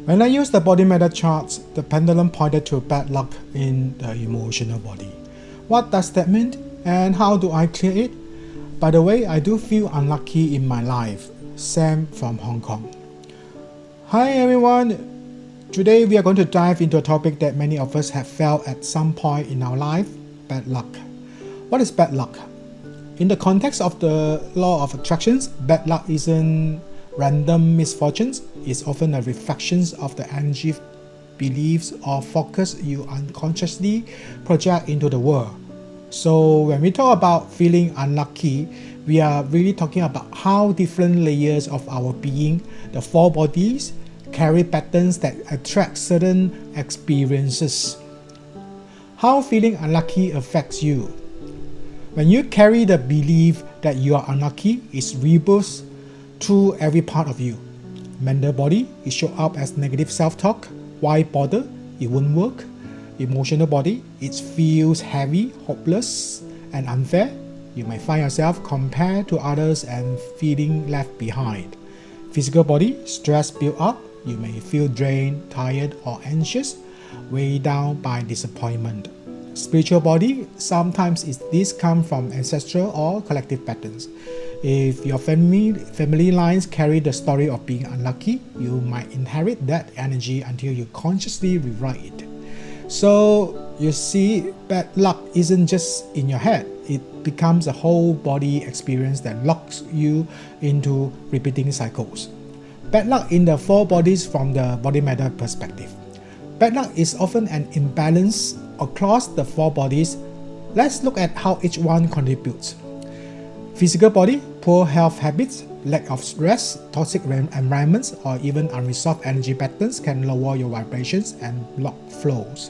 When I used the BodyMaitre charts, the pendulum pointed to bad luck in the emotional body. What does that mean, and how do I clear it? By the way, I do feel unlucky in my life. Sam from Hong Kong. Hi everyone. Today we are going to dive into a topic that many of us have felt at some point in our life: bad luck. What is bad luck? In the context of the law of attractions, bad luck isn't random misfortunes. It's often a reflection of the energy, beliefs, or focus you unconsciously project into the world. So when we talk about feeling unlucky, we are really talking about how different layers of our being, the four bodies, carry patterns that attract certain experiences. How feeling unlucky affects you. When you carry the belief that you are unlucky, it rebirths through every part of you. Mental body, it shows up as negative self-talk. Why bother? It won't work. Emotional body, it feels heavy, hopeless, and unfair. You may find yourself compared to others and feeling left behind. Physical body, stress build up. You may feel drained, tired, or anxious, weighed down by disappointment. Spiritual body, sometimes this comes from ancestral or collective patterns. If your family lines carry the story of being unlucky, you might inherit that energy until you consciously rewrite it. So you see, bad luck isn't just in your head. It becomes a whole body experience that locks you into repeating cycles. Bad luck in the four bodies from the BodyMaitre perspective. Bad luck is often an imbalance across the four bodies. Let's look at how each one contributes. Physical body, poor health habits, lack of stress, toxic environments, or even unresolved energy patterns can lower your vibrations and block flows.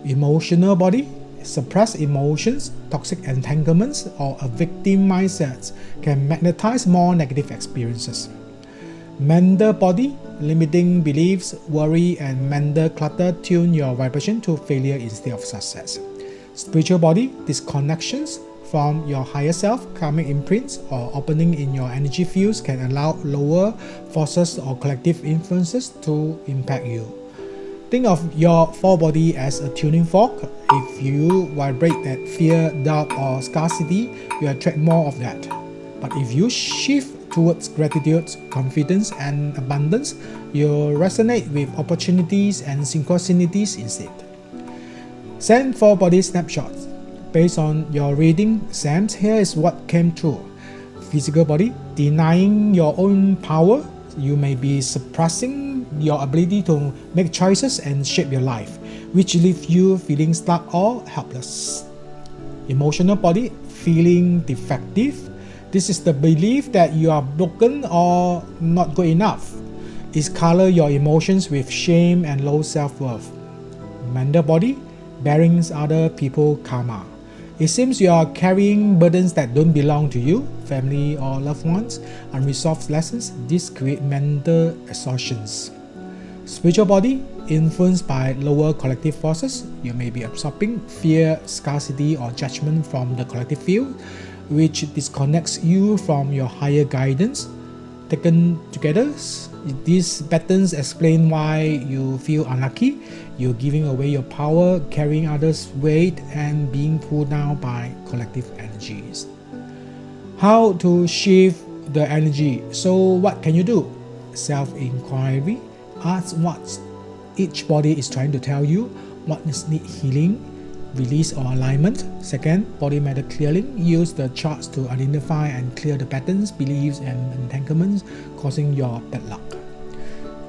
Emotional body, suppressed emotions, toxic entanglements, or a victim mindset can magnetize more negative experiences. Mental body, limiting beliefs, worry, and mental clutter tune your vibration to failure instead of success. Spiritual body, disconnections from your higher self, karmic imprints, or opening in your energy fields can allow lower forces or collective influences to impact you. Think of your four body as a tuning fork. If you vibrate at fear, doubt, or scarcity, you attract more of that. But if you shift towards gratitude, confidence, and abundance, you'll resonate with opportunities and synchronicities instead. Send four body snapshots. Based on your reading, Sam, here is what came true. Physical body, denying your own power. You may be suppressing your ability to make choices and shape your life, which leaves you feeling stuck or helpless. Emotional body, feeling defective. This is the belief that you are broken or not good enough. It colors your emotions with shame and low self-worth. Mental body, bearing other people's karma. It seems you are carrying burdens that don't belong to you, family or loved ones, unresolved lessons. This creates mental exhaustions. Spiritual body, influenced by lower collective forces. You may be absorbing fear, scarcity, or judgment from the collective field, which disconnects you from your higher guidance. Taken together, these patterns explain why you feel unlucky. You're giving away your power, carrying others' weight, and being pulled down by collective energies. How to shift the energy? So what can you do? Self-inquiry. Ask what each body is trying to tell you. What needs healing, release, or alignment. Second, BodyMaitre clearing. Use the charts to identify and clear the patterns, beliefs, and entanglements causing your bad luck.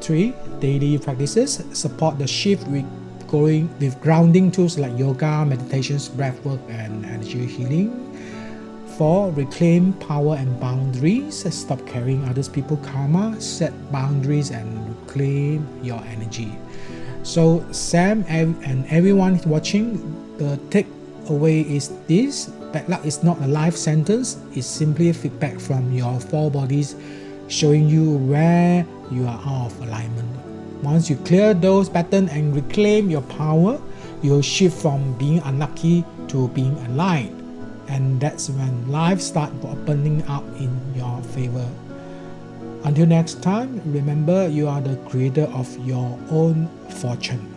3. Daily practices. Support the shift with grounding tools like yoga, meditations, breathwork, and energy healing. 4. Reclaim power and boundaries. Stop carrying other people's karma. Set boundaries and reclaim your energy. So Sam and everyone watching, the takeaway is this: bad luck is not a life sentence. It's simply feedback from your four bodies showing you where you are out of alignment. Once you clear those patterns and reclaim your power, you'll shift from being unlucky to being aligned. And that's when life starts opening up in your favor. Until next time, remember you are the creator of your own fortune.